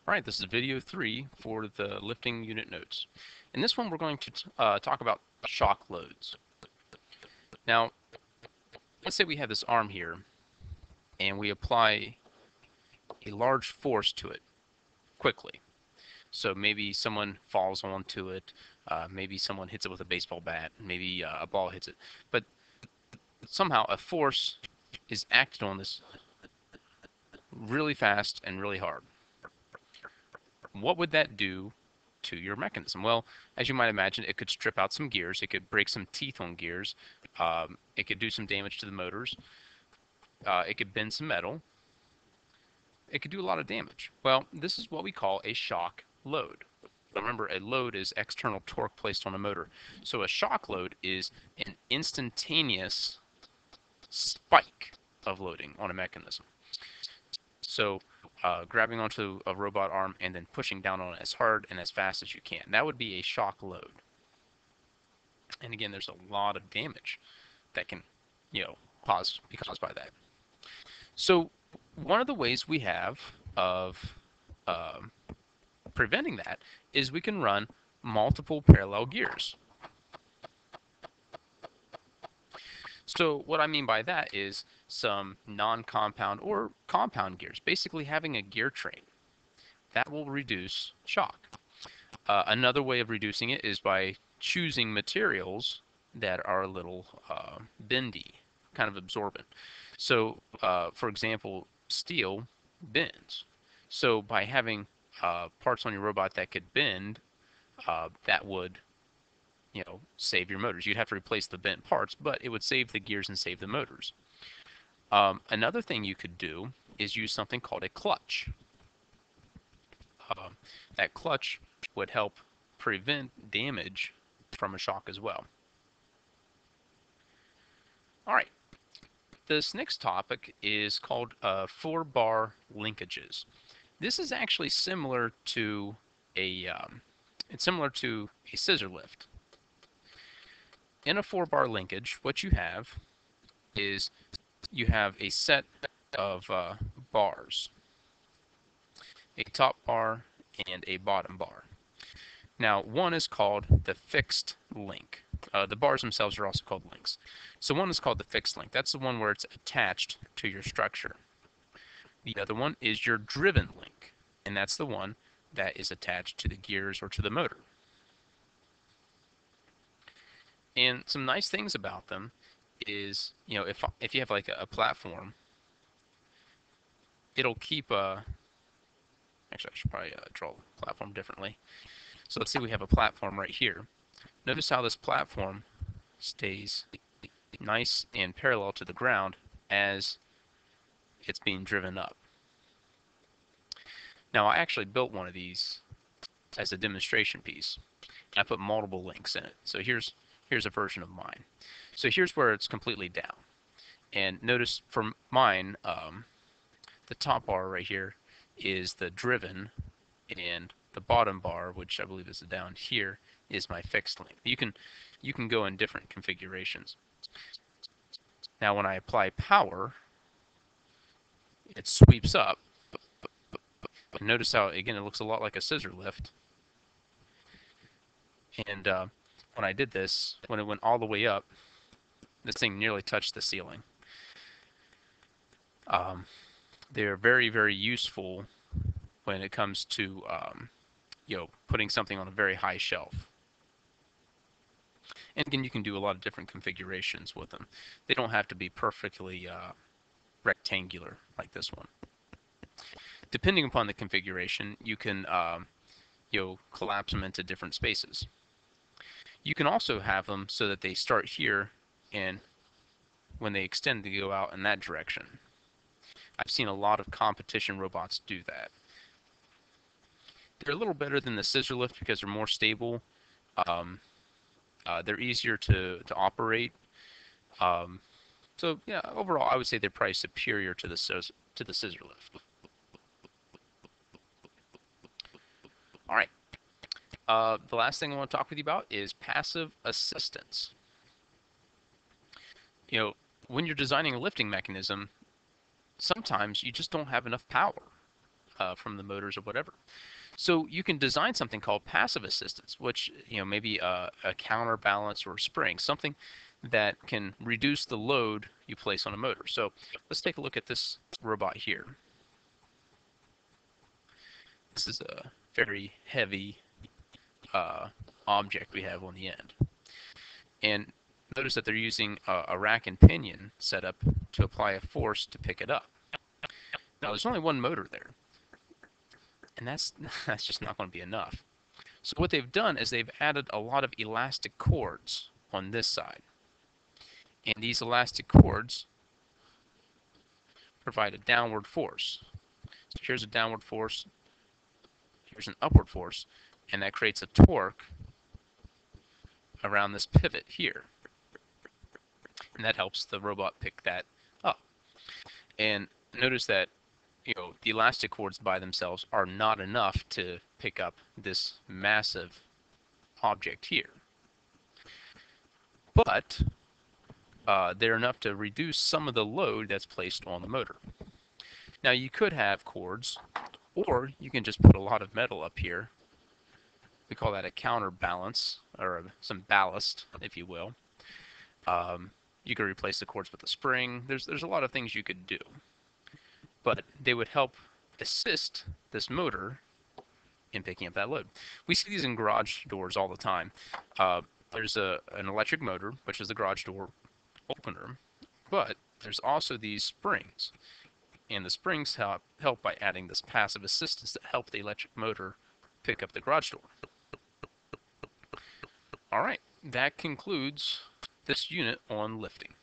Alright, this is video 3 for the lifting unit notes. In this one we're going to talk about shock loads. Now, let's say we have this arm here and we apply a large force to it quickly. So maybe someone falls onto it, maybe someone hits it with a baseball bat, maybe a ball hits it. But somehow a force is acted on this really fast and really hard. What would that do to your mechanism? Well, as you might imagine, it could strip out some gears, it could break some teeth on gears, it could do some damage to the motors, it could bend some metal, it could do a lot of damage. Well, this is what we call a shock load. Remember, a load is external torque placed on a motor. So a shock load is an instantaneous spike of loading on a mechanism. So grabbing onto a robot arm and then pushing down on it as hard and as fast as you can. That would be a shock load. And again, there's a lot of damage that can, be caused by that. So one of the ways we have of preventing that is we can run multiple parallel gears. So what I mean by that is some non-compound or compound gears, basically having a gear train. That will reduce shock. Another way of reducing it is by choosing materials that are a little bendy, kind of absorbent. So for example, steel bends. So by having parts on your robot that could bend, that would save your motors. You'd have to replace the bent parts, but it would save the gears and save the motors. Another thing you could do is use something called a clutch. That clutch would help prevent damage from a shock as well. All right, this next topic is called FourBar linkages. This is actually similar to a scissor lift. In a 4-bar linkage, what you have is you have a set of bars, a top bar and a bottom bar. Now, one is called the fixed link. The bars themselves are also called links. So one is called the fixed link. That's the one where it's attached to your structure. The other one is your driven link, and that's the one that is attached to the gears or to the motor. And some nice things about them is, if you have like a platform, it'll keep actually I should probably draw the platform differently. So let's say we have a platform right here. Notice how this platform stays nice and parallel to the ground as it's being driven up. Now I actually built one of these as a demonstration piece. I put multiple links in it. So here's a version of mine. So here's where it's completely down. And notice for mine, the top bar right here is the driven, and the bottom bar, which I believe is down here, is my fixed link. You can go in different configurations. Now when I apply power, it sweeps up. But notice how, again, it looks a lot like a scissor lift. And when I did this, when it went all the way up, this thing nearly touched the ceiling. They're very, very useful when it comes to putting something on a very high shelf. And again, you can do a lot of different configurations with them. They don't have to be perfectly rectangular like this one. Depending upon the configuration, you can collapse them into different spaces. You can also have them so that they start here, and when they extend, they go out in that direction. I've seen a lot of competition robots do that. They're a little better than the scissor lift because they're more stable. They're easier to operate. So yeah, overall, I would say they're probably superior to the scissor lift. All right. The last thing I want to talk with you about is passive assistance. When you're designing a lifting mechanism, sometimes you just don't have enough power. from the motors or whatever. So you can design something called passive assistance, which maybe a counterbalance or a spring, something that can reduce the load you place on a motor. So let's take a look at this robot here. This is a very heavy object we have on the end. And notice that they're using a rack and pinion setup to apply a force to pick it up. Now there's only one motor there, and that's just not going to be enough. So what they've done is they've added a lot of elastic cords on this side. And these elastic cords provide a downward force. So here's a downward force, here's an upward force, and that creates a torque around this pivot here. And that helps the robot pick that up. And notice that the elastic cords by themselves are not enough to pick up this massive object here. But they're enough to reduce some of the load that's placed on the motor. Now you could have cords, or you can just put a lot of metal up here. We call that a counterbalance, or some ballast, if you will. You could replace the cords with a spring. There's a lot of things you could do. But they would help assist this motor in picking up that load. We see these in garage doors all the time. There's an electric motor, which is the garage door opener, but there's also these springs. And the springs help by adding this passive assistance that help the electric motor pick up the garage door. All right, that concludes this unit on lifting.